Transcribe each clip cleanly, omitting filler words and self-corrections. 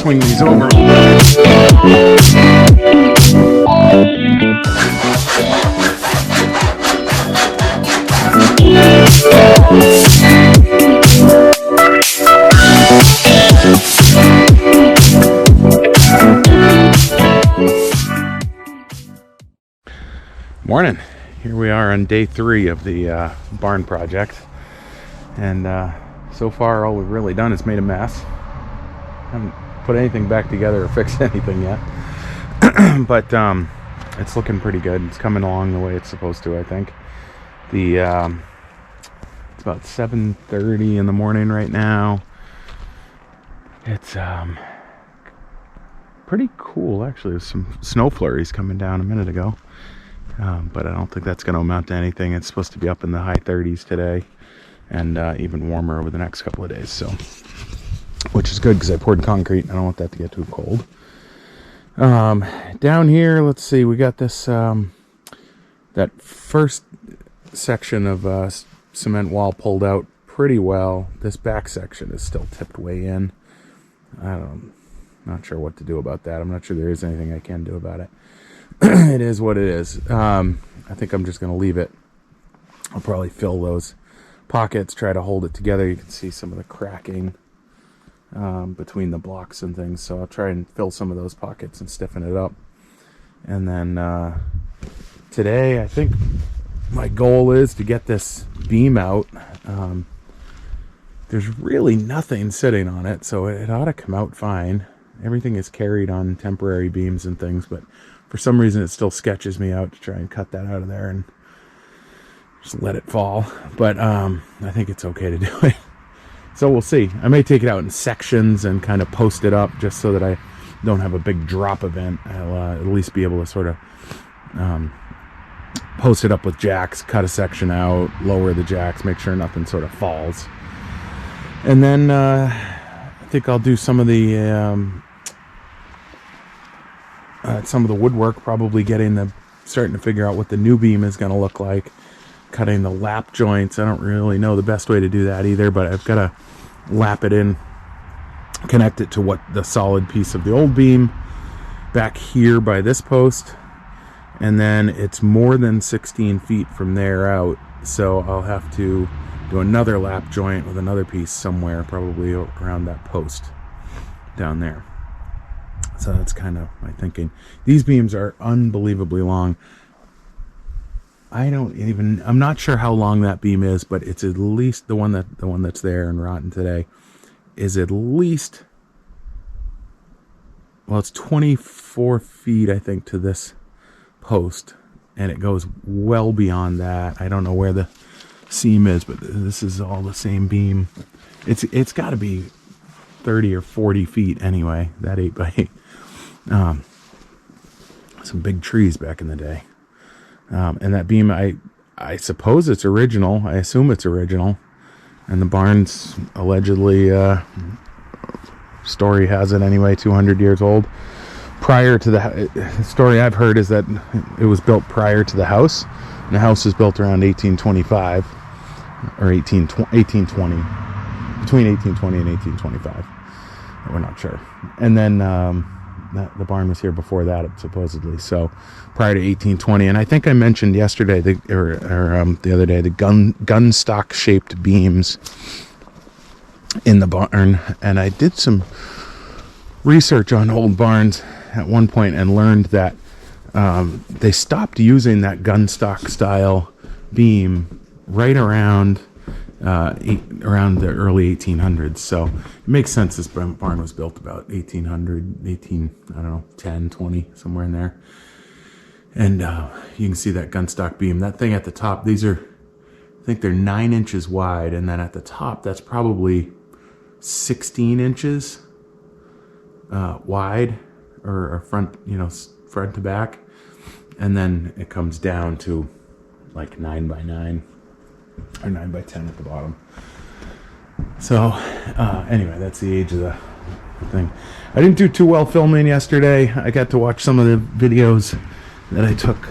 swing these over. Morning. Here we are on day 3 of the barn project, and so far all we've really done is made a mess. Haven't put anything back together or fixed anything yet, but it's looking pretty good. It's coming along the way it's supposed to, I think. It's about 7:30 in the morning right now. It's pretty cool, actually. There's some snow flurries coming down a minute ago. But I don't think that's going to amount to anything. It's supposed to be up in the high 30s today, and even warmer over the next couple of days. So, which is good because I poured concrete. I don't want that to get too cold. Down here, let's see. We got this that first section of cement wall pulled out pretty well. This back section is still tipped way in. Not sure what to do about that. I'm not sure there is anything I can do about it. It is what it is. I think I'm just going to leave it. I'll probably fill those pockets, try to hold it together. You can see some of the cracking between the blocks and things. So I'll try and fill some of those pockets and stiffen it up. And then today, I think my goal is to get this beam out. There's really nothing sitting on it, so it ought to come out fine. Everything is carried on temporary beams and things, but for some reason it still sketches me out to try and cut that out of there and just let it fall. But I think it's okay to do it. So we'll see. I may take it out in sections and kind of post it up just so that I don't have a big drop event. I'll at least be able to sort of post it up with jacks, cut a section out, lower the jacks, make sure nothing sort of falls. And then I think I'll do some of the woodwork, probably starting to figure out what the new beam is going to look like, cutting the lap joints. I don't really know the best way to do that either, but I've got to lap it in, connect it to the solid piece of the old beam back here by this post, and then it's more than 16 feet from there out, so I'll have to do another lap joint with another piece somewhere, probably around that post down there. So that's kind of my thinking. These beams are unbelievably long. I'm not sure how long that beam is, but it's at least the one that's there and rotten today is at least, well, it's 24 feet, I think, to this post, and it goes well beyond that. I don't know where the seam is, but this is all the same beam. It's got to be 30 or 40 feet anyway, that 8x8. Some big trees back in the day. And that beam, I suppose it's original. I assume it's original. And the barn's allegedly, story has it anyway, 200 years old. Prior to the story I've heard is that it was built prior to the house. And the house was built around 1825 or 1820, between 1820 and 1825. We're not sure. And then the barn was here before that, supposedly. So prior to 1820, and I think I mentioned yesterday the other day the gun stock shaped beams in the barn, and I did some research on old barns at one point and learned that they stopped using that gun stock style beam right around the early 1800s. So it makes sense this barn was built about 10, 20, somewhere in there. And you can see that gun stock beam. That thing at the top, I think they're 9 inches wide, and then at the top, that's probably 16 inches wide, or front to back. And then it comes down to like 9 by 9 or 9 by 10 at the bottom. So anyway, that's the age of the thing. I didn't do too well filming yesterday. I got to watch some of the videos that I took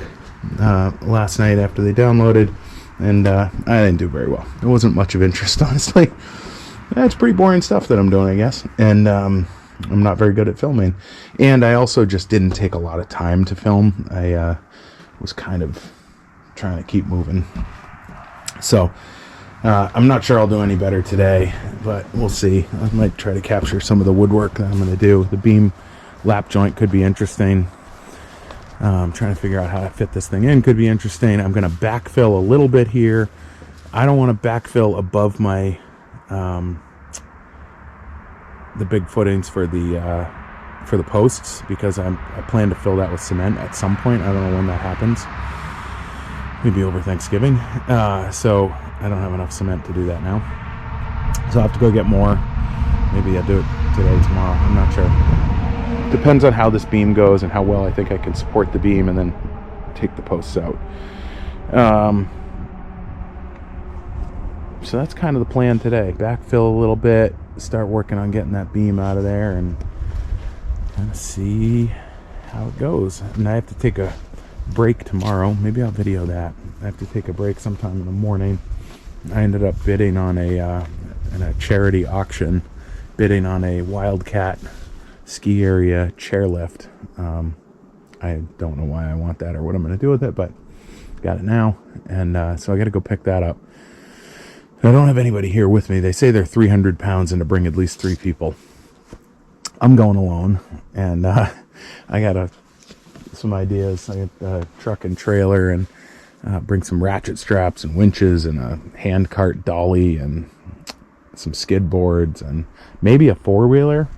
last night after they downloaded, and I didn't do very well. There wasn't much of interest, honestly. It's pretty boring stuff that I'm doing, I guess. And I'm not very good at filming. And I also just didn't take a lot of time to film. I was kind of trying to keep moving. So I'm not sure I'll do any better today, but we'll see. I might try to capture some of the woodwork that I'm going to do. The beam lap joint could be interesting. Trying to figure out how to fit this thing in could be interesting. I'm going to backfill a little bit here. I don't want to backfill above my the big footings for the posts, because I plan to fill that with cement at some point. I don't know when that happens. Maybe over Thanksgiving. So I don't have enough cement to do that now. So I'll have to go get more. Maybe I'll do it today, tomorrow. I'm not sure. Depends on how this beam goes and how well I think I can support the beam, and then take the posts out. So that's kind of the plan today. Backfill a little bit, start working on getting that beam out of there, and kind of see how it goes. And I have to take a break tomorrow. Maybe I'll video that. I have to take a break sometime in the morning. I ended up bidding on in a charity auction, bidding on a Wildcat ski area chairlift. I don't know why I want that or what I'm going to do with it, but got it now. And so I got to go pick that up. I don't have anybody here with me. They say they're 300 pounds and to bring at least 3 people. I'm going alone, and I got some ideas. I got a truck and trailer, and bring some ratchet straps and winches and a hand cart dolly and some skid boards and maybe a 4-wheeler.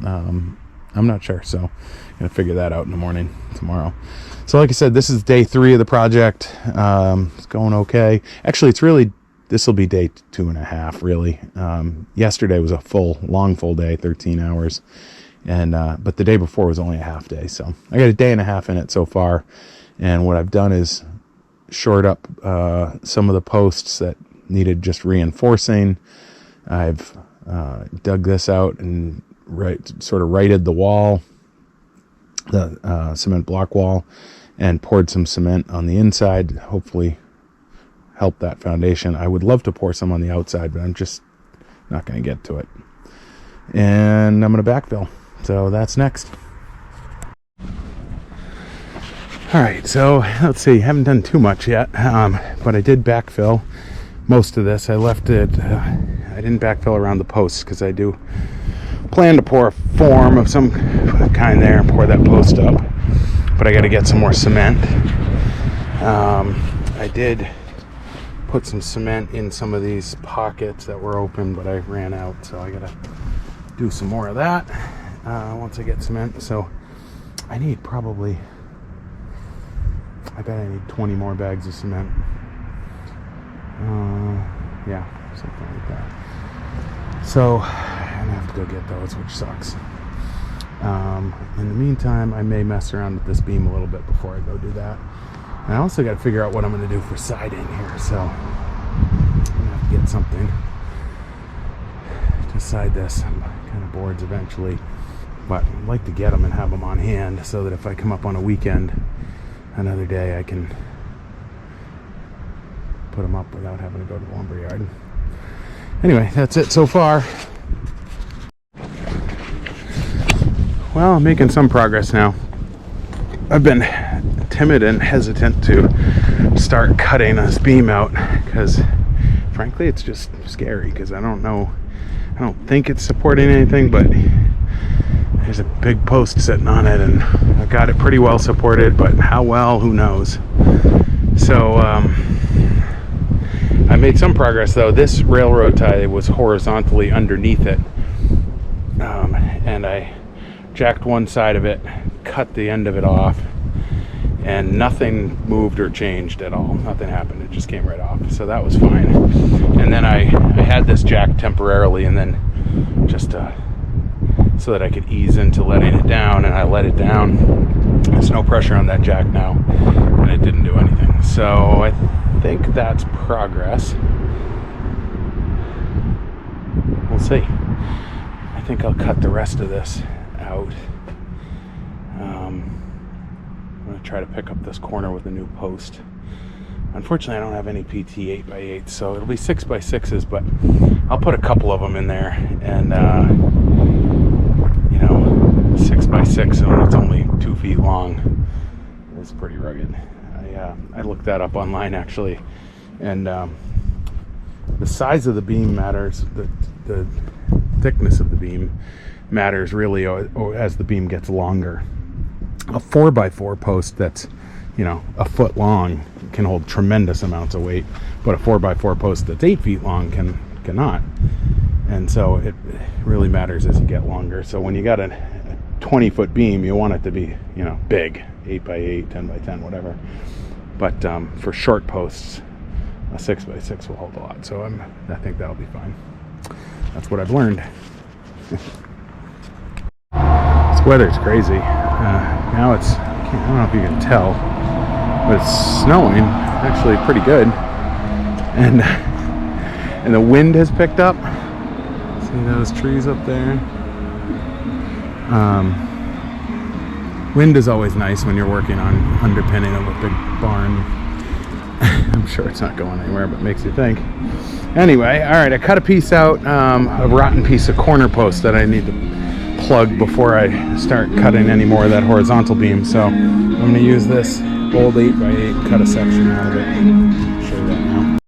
I'm not sure, so I'm gonna figure that out in the morning tomorrow. So like I said, this is day 3 of the project. It's going okay. Actually, this will be day 2.5 really. Yesterday was a long full day, 13 hours. And but the day before was only a half day. So I got a day and a half in it so far. And what I've done is shored up some of the posts that needed just reinforcing. I've dug this out and sort of righted the wall, the cement block wall, and poured some cement on the inside, hopefully help that foundation. I would love to pour some on the outside, but I'm just not going to get to it. And I'm going to backfill. So that's next. All right, so let's see. Haven't done too much yet, but I did backfill most of this. I left it. I didn't backfill around the posts because I do plan to pour a form of some kind there and pour that post up. But I got to get some more cement. I did put some cement in some of these pockets that were open, but I ran out, so I got to do some more of that once I get cement. So I need probably, I bet I need 20 more bags of cement. Yeah, something like that. So I'm gonna have to go get those, which sucks. In the meantime, I may mess around with this beam a little bit before I go do that. And I also got to figure out what I'm going to do for siding here. So I'm going to have to get something to side this kind of boards eventually. But I'd like to get them and have them on hand so that if I come up on a weekend, another day, I can put them up without having to go to the lumberyard. Anyway, that's it so far. Well, I'm making some progress now. I've been timid and hesitant to start cutting this beam out because frankly it's just scary because I don't think it's supporting anything, but there's a big post sitting on it and I got it pretty well supported, but how well, who knows. So I made some progress though. This railroad tie was horizontally underneath it, and I jacked one side of it, cut the end of it off, and nothing moved or changed at all. Nothing happened. It just came right off. So that was fine. And then I had this jack temporarily, and then just so that I could ease into letting it down, and I let it down. There's no pressure on that jack now, and it didn't do anything. So I think that's progress. We'll see. I think I'll cut the rest of this out. I'm going to try to pick up this corner with a new post. Unfortunately, I don't have any PT 8x8, so it'll be 6x6s, but I'll put a couple of them in there, and 6x6, so it's only 2 feet long. It's pretty rugged. I looked that up online actually, and the size of the beam matters. The thickness of the beam matters really as the beam gets longer. A 4x4 post that's, you know, a foot long can hold tremendous amounts of weight, but a 4x4 post that's 8 feet long cannot. And so it really matters as you get longer. So when you got a 20-foot beam, you want it to be, you know, big, 8x8, 10x10, whatever. But for short posts, a 6x6 will hold a lot. So I think that'll be fine. That's what I've learned. This weather's crazy. Now it's, I don't know if you can tell, but it's snowing actually pretty good. And the wind has picked up. See those trees up there? Wind is always nice when you're working on underpinning of a big barn. I'm sure it's not going anywhere, but makes you think. Anyway, all right, I cut a piece out, a rotten piece of corner post that I need to plug before I start cutting any more of that horizontal beam. So I'm going to use this old 8x8, cut a section out of it. I'll show you that now.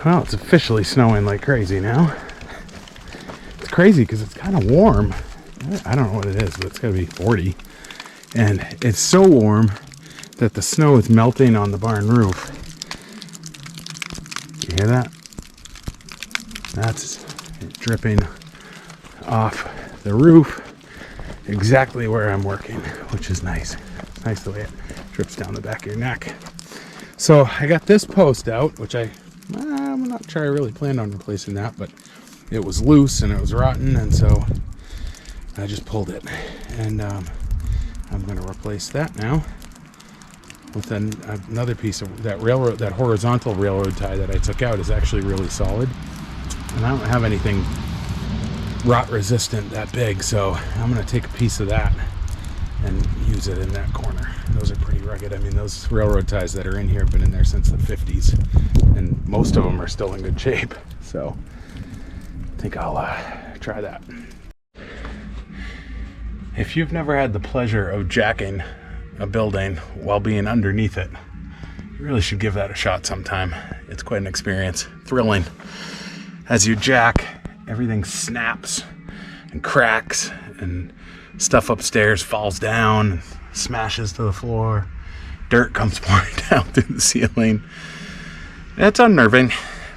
Well, it's officially snowing like crazy now. It's crazy because it's kind of warm. I don't know what it is, but it's got to be 40. And it's so warm that the snow is melting on the barn roof. You hear that? That's dripping off the roof exactly where I'm working, which is nice. It's nice the way it drips down the back of your neck. So I got this post out, which I'm not sure I really planned on replacing that, but it was loose and it was rotten, and so I just pulled it. And I'm going to replace that now with another piece of that railroad, that horizontal railroad tie that I took out is actually really solid. And I don't have anything rot resistant that big, so I'm going to take a piece of that and use it in that corner. Those are pretty rugged. I mean, those railroad ties that are in here have been in there since the 50s, and most of them are still in good shape. So I think I'll try that. If you've never had the pleasure of jacking a building while being underneath it, you really should give that a shot sometime. It's quite an experience, thrilling. As you jack, everything snaps and cracks, and stuff upstairs falls down, smashes to the floor, dirt comes pouring down through the ceiling. It's unnerving,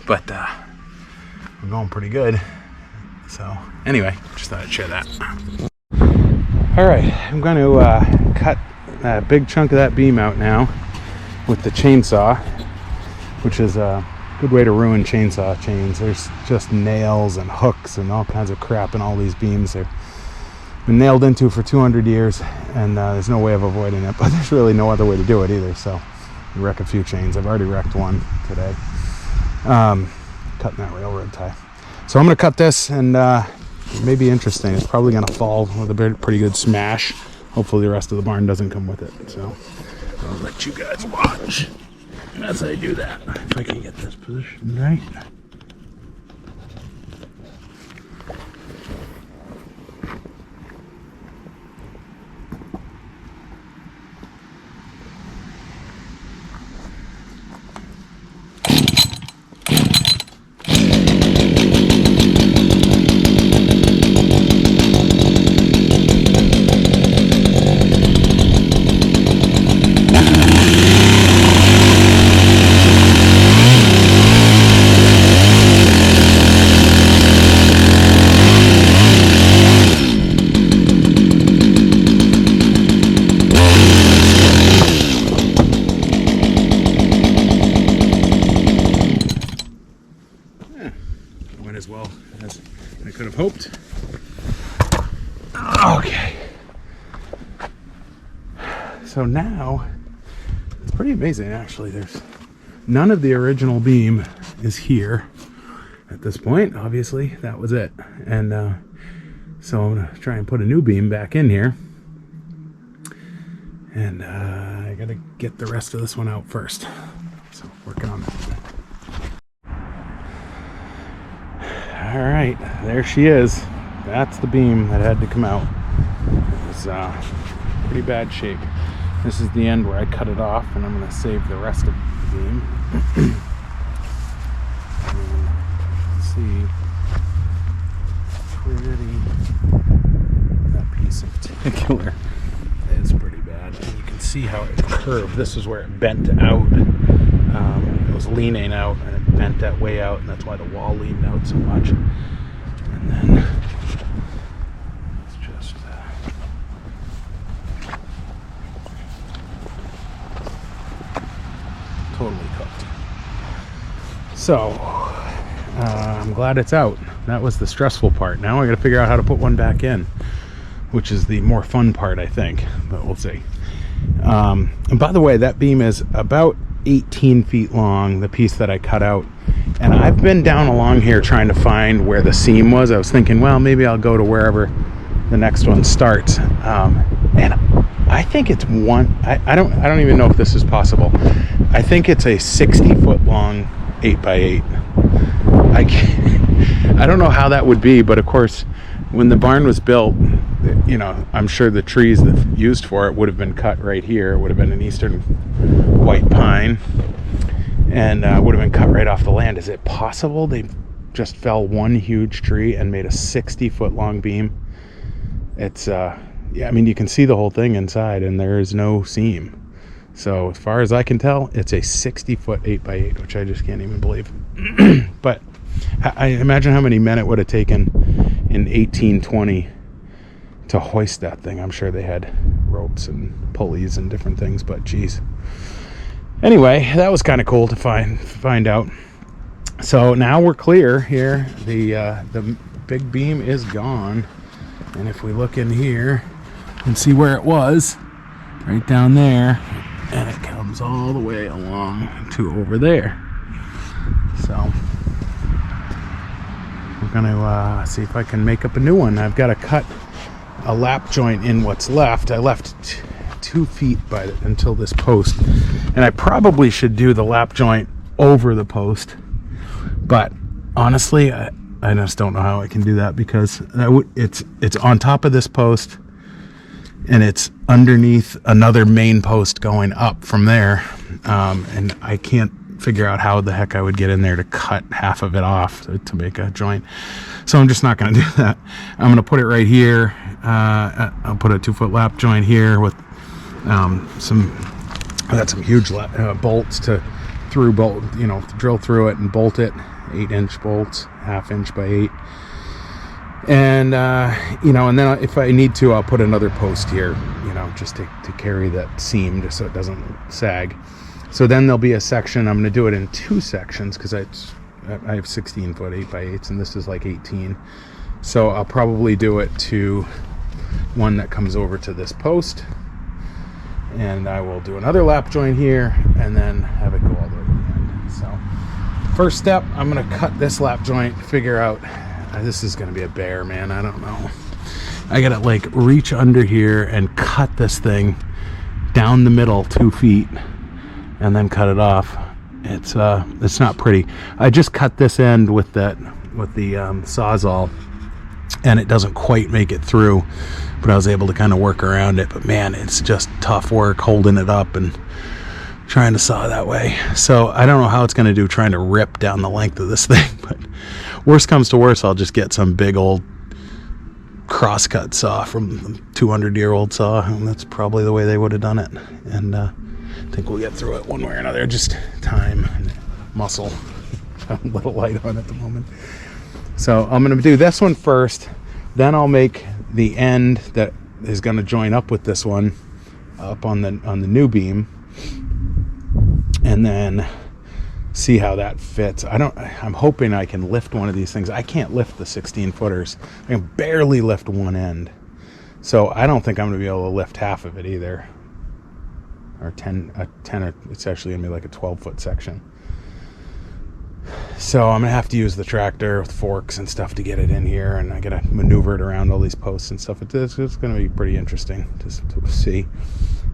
but we're going pretty good. So anyway, just thought I'd share that. All right, I'm going to cut a big chunk of that beam out now with the chainsaw, which is a good way to ruin chainsaw chains. There's just nails and hooks and all kinds of crap in all these beams. They've been nailed into for 200 years, and there's no way of avoiding it, but there's really no other way to do it either. So you wreck a few chains. I've already wrecked one today, cutting that railroad tie. So I'm going to cut this, and it may be interesting. It's probably going to fall with a pretty good smash. Hopefully the rest of the barn doesn't come with it. So I'll let you guys watch as I do that. If I can get this position right. As well as I could have hoped. Okay. So now it's pretty amazing actually. There's none of the original beam is here at this point. Obviously that was it, and So I'm gonna try and put a new beam back in here, and I gotta get the rest of this one out first. So working on that. All right, there she is. That's the beam that had to come out. It was pretty bad shape. This is the end where I cut it off, and I'm gonna save the rest of the beam. And see, that piece in particular is pretty bad. And you can see how it curved. This is where it bent out. It was leaning out, and it bent that way out, and that's why the wall leaned out so much. And then it's just totally cooked. So I'm glad it's out. That was the stressful part. Now I got to figure out how to put one back in, which is the more fun part, I think, but we'll see. And by the way, that beam is about 18 feet long, the piece that I cut out, and I've been down along here trying to find where the seam was. I was thinking, well, maybe I'll go to wherever the next one starts, and I think it's one. I don't even know if this is possible. I think it's a 60-foot long 8x8. I don't know how that would be, but of course, when the barn was built, you know, I'm sure the trees that used for it would have been cut right here. It would have been an eastern white pine, and would have been cut right off the land. Is it possible they just fell one huge tree and made a 60-foot long beam? It's yeah, I mean, you can see the whole thing inside, and there is no seam. So as far as I can tell, it's a 60-foot 8x8, which I just can't even believe. But I imagine how many men it would have taken in 1820 to hoist that thing. I'm sure they had ropes and pulleys and different things, but geez. Anyway, that was kind of cool to find out. So now we're clear here. The big beam is gone, and if we look in here and see where it was, right down there, and it comes all the way along to over there. So we're gonna see if I can make up a new one. I've got to cut a lap joint in what's left. I left 2 feet until this post, and I probably should do the lap joint over the post, but honestly I just don't know how I can do that, because it's on top of this post, and it's underneath another main post going up from there, and I can't figure out how the heck I would get in there to cut half of it off to make a joint. So I'm just not going to do that. I'm going to put it right here. I'll put a 2-foot lap joint here with I got some huge bolts to drill through it and bolt it. 8-inch bolts, 1/2 inch by 8. And and then if I need to, I'll put another post here, just to carry that seam, just so it doesn't sag. So then there'll be a section. I'm going to do it in 2 sections, because I have 16-foot 8x8s, and this is like 18. So I'll probably do it to one that comes over to this post, and I will do another lap joint here, and then have it go all the way to the end. So first step, I'm going to cut this lap joint, figure out. This is going to be a bear, man. I don't know. I got to reach under here and cut this thing down the middle 2 feet, and then cut it off. It's not pretty. I just cut this end with the Sawzall, and it doesn't quite make it through, but I was able to kind of work around it. But man, it's just tough work holding it up and trying to saw that way. So I don't know how it's going to do trying to rip down the length of this thing, but worst comes to worst, I'll just get some big old crosscut saw from the 200-year-old saw, and that's probably the way they would have done it. And I think we'll get through it one way or another. Just time and muscle. I'm a little light on at the moment. So I'm going to do this one first, then I'll make the end that is going to join up with this one up on the new beam, and then see how that fits. I'm hoping I can lift one of these things. I can't lift the 16-footers. I can barely lift one end. So I don't think I'm going to be able to lift half of it either. Or 10, it's actually going to be like a 12-foot section. So I'm gonna have to use the tractor with forks and stuff to get it in here, and I gotta maneuver it around all these posts and stuff. It's gonna be pretty interesting to see,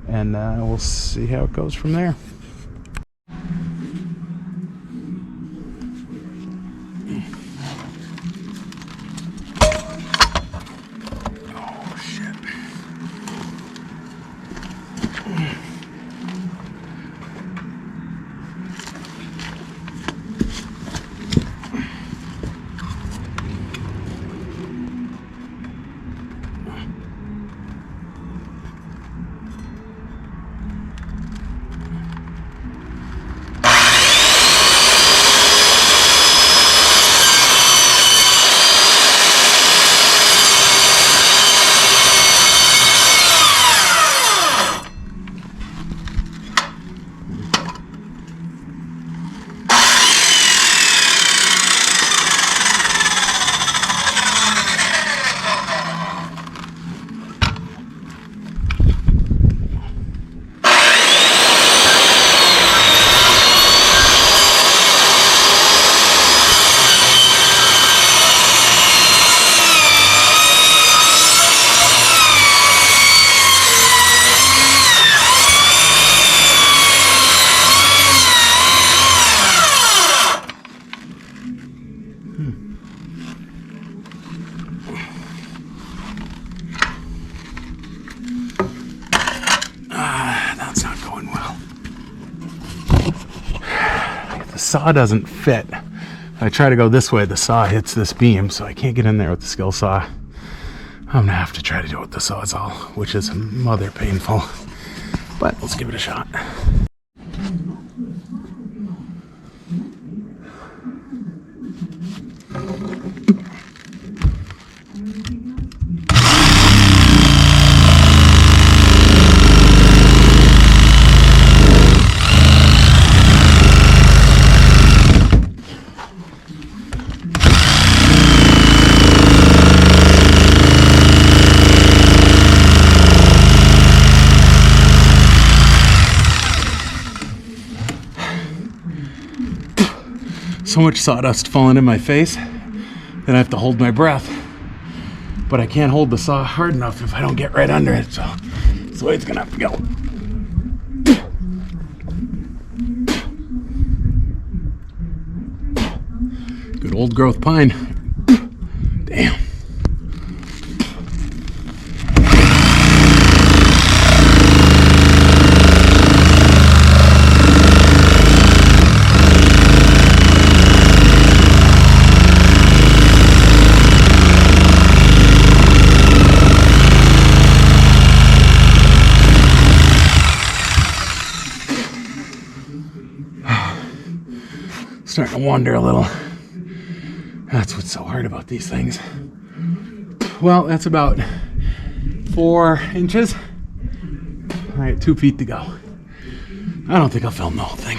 and we'll see how it goes from there. Oh shit. That's not going well. The saw doesn't fit. I try to go this way, the saw hits this beam, so I can't get in there with the skill saw. I'm gonna have to try to do it with the Sawzall, which is mother painful. But let's give it a shot. So much sawdust falling in my face that I have to hold my breath. But I can't hold the saw hard enough if I don't get right under it, so that's the way it's gonna have to go. Good old growth pine. Damn. Starting to wander a little. That's what's so hard about these things. Well, that's about 4 inches. All right, 2 feet to go. I don't think I'll film the whole thing.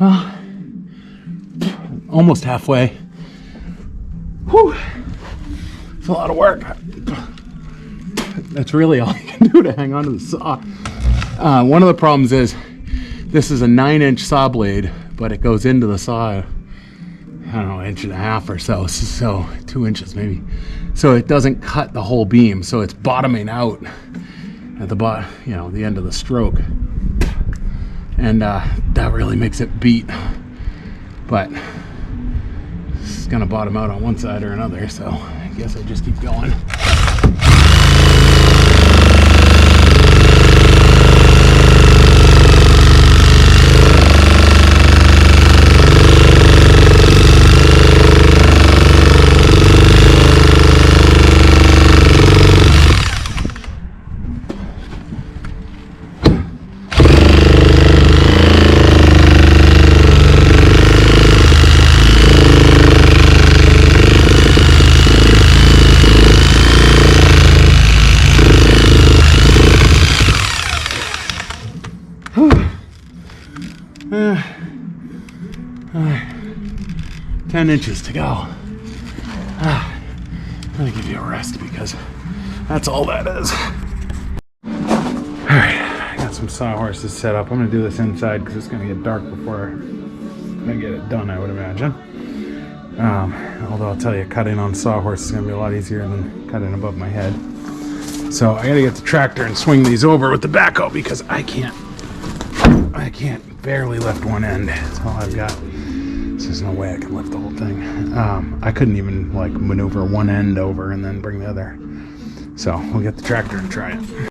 Well, almost halfway. Whew. It's a lot of work. That's really all I can do to hang on to the saw. One of the problems is this is a 9-inch saw blade, but it goes into the saw, I don't know, 1.5 inches or so, so 2 inches maybe. So it doesn't cut the whole beam, so it's bottoming out at the bottom, you know, the end of the stroke. And that really makes it beat. But it's gonna bottom out on one side or another, so I guess I just keep going. All right, 10 inches to go. I'm gonna give you a rest because that's all that is. All right, I got some sawhorses set up. I'm gonna do this inside because it's gonna get dark before I get it done, I would imagine. Although I'll tell you, cutting on sawhorse is gonna be a lot easier than cutting above my head. So I gotta get the tractor and swing these over with the backhoe because I can't barely lift one end. That's all I've got. There's no way I can lift the whole thing. I couldn't even like maneuver one end over and then bring the other. So we'll get the tractor and try it.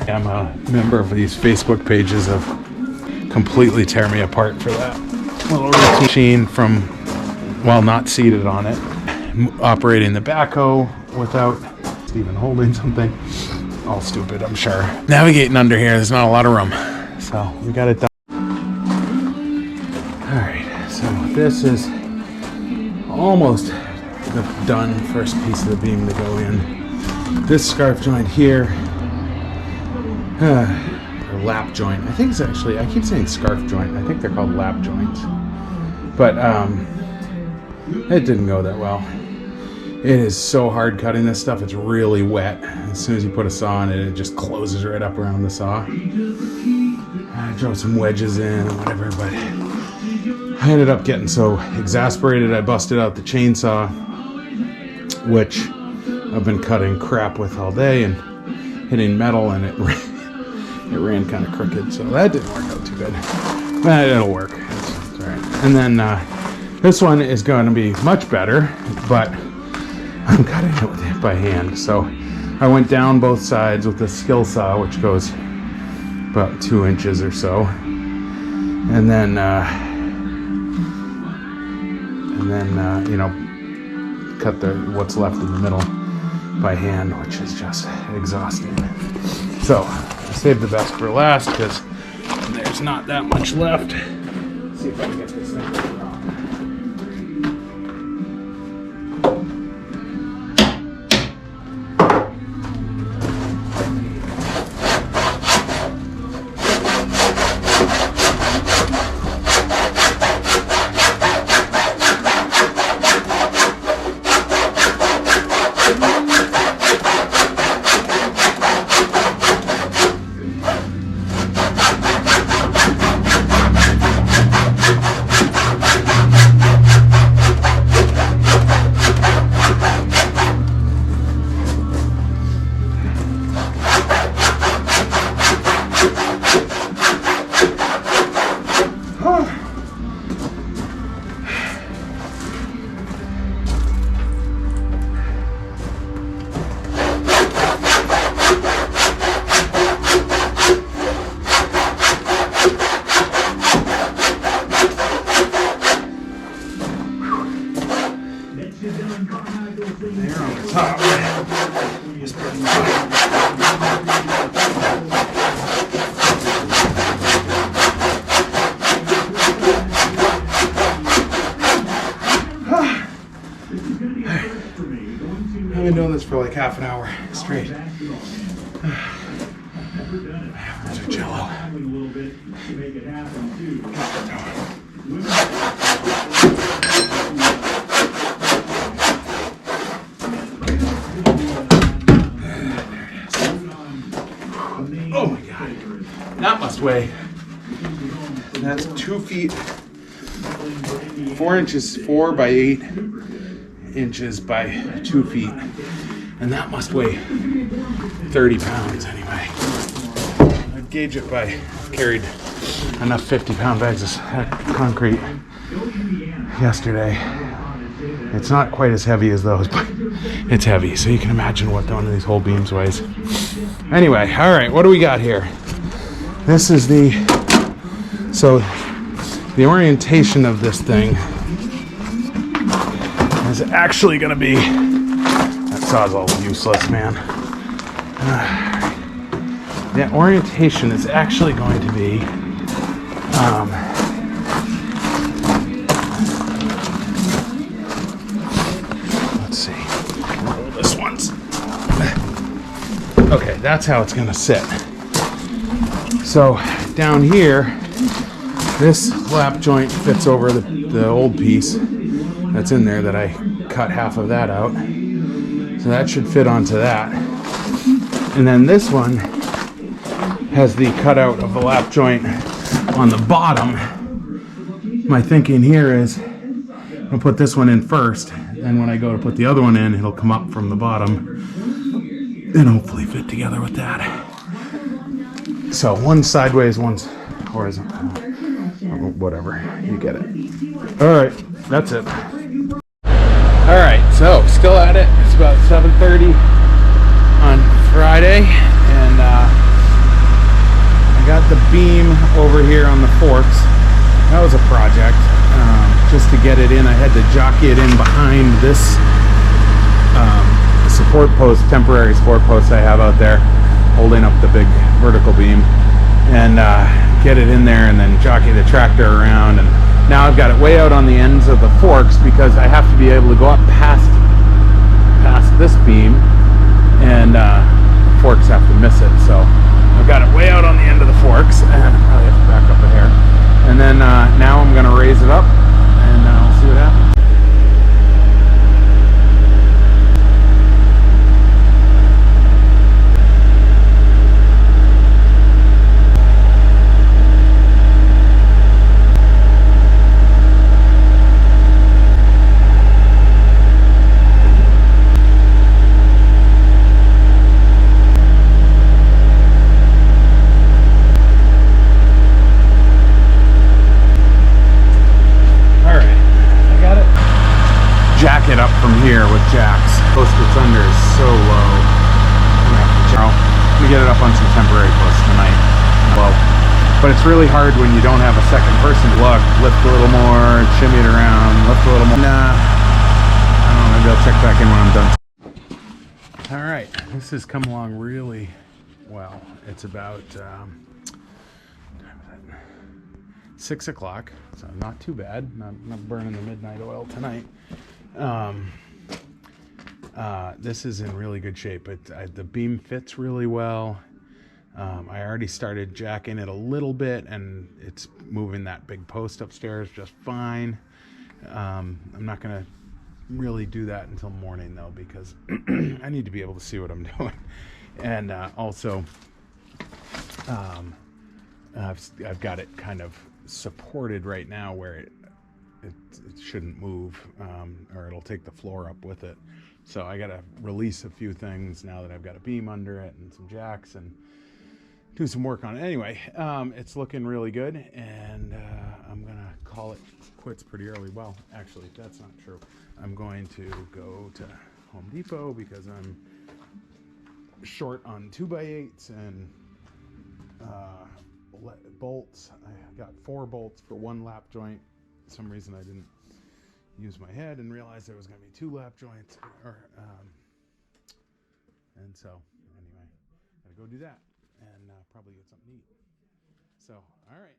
I'm a member of these Facebook pages of completely tear me apart for that little routine from while not seated on it, operating the backhoe without even holding something. All stupid, I'm sure. Navigating under here, there's not a lot of room, so we got it done. All right, so this is almost the done first piece of the beam to go in. This scarf joint here, or lap joint. I think it's actually, I keep saying scarf joint. I think they're called lap joints. But it didn't go that well. It is so hard cutting this stuff. It's really wet. As soon as you put a saw on it, it just closes right up around the saw. I drove some wedges in and whatever, but I ended up getting so exasperated I busted out the chainsaw, which I've been cutting crap with all day and hitting metal, and it ran kind of crooked, so that didn't work out too good. But it'll work. It's all right. And then this one is going to be much better, but I'm cutting it with it by hand. So I went down both sides with the skill saw, which goes about 2 inches or so, and then you know, cut what's left in the middle by hand, which is just exhausting. So I saved the best for last because there's not that much left. Let's see if I can get this thing to rock. There on the top. Just put I've been doing this for like half an hour straight. There's a Jello. Oh my God. That must weigh. That's 2 feet, 4 inches, 4 by 8 inches by 2 feet. And And that must weigh 30 pounds anyway. I'd gauge it by, I've carried enough 50-pound bags of concrete yesterday. It's not quite as heavy as those, but it's heavy. So you can imagine what one of these whole beams weighs. Anyway, all right, what do we got here? This is the orientation of this thing is actually going to be, that sawzall's useless, man. The orientation is actually going to be let's see, roll this once. Okay, that's how it's going to sit. So down here, this lap joint fits over the old piece that's in there that I cut half of that out. So that should fit onto that. And then this one has the cutout of the lap joint on the bottom. My thinking here is I'll put this one in first, and when I go to put the other one in, it'll come up from the bottom and hopefully fit together with that. So one's sideways, one's horizontal. Whatever, you get it. All right, that's it. All right, so still at it. It's about 7:30 on Friday, and I got the beam over here on the forks. That was a project. Just to get it in, I had to jockey it in behind this support post, temporary support post I have out there, holding up the big vertical beam, and get it in there and then jockey the tractor around. And now I've got it way out on the ends of the forks because I have to be able to go up past this beam, and forks have to miss it. So I've got it way out on the end of the forks, and I probably have to back up a hair. And then now I'm going to raise it up, and I'll see what happens. Jack it up from here with jacks. Post that's under is so low. I'm gonna get it up on some temporary posts tonight. Well, but it's really hard when you don't have a second person to look. Lift a little more, shimmy it around, lift a little more. Nah, I don't know, maybe I'll check back in when I'm done. All right, this has come along really well. It's about 6 o'clock, so not too bad. Not burning the midnight oil tonight. This is in really good shape. The beam fits really well. I already started jacking it a little bit, and it's moving that big post upstairs just fine. I'm not going to really do that until morning, though, because I need to be able to see what I'm doing. And also, I've got it kind of supported right now where it shouldn't move, or it'll take the floor up with it. So I got to release a few things now that I've got a beam under it and some jacks, and do some work on it. Anyway, it's looking really good, and I'm gonna call it quits pretty early. Well, actually, that's not true. I'm going to go to Home Depot because I'm short on 2x8s and bolts. I got 4 bolts for 1 lap joint. For some reason I didn't use my head and realize there was going to be 2 lap joints, and so anyway, gotta go do that and probably get something to eat. So all right.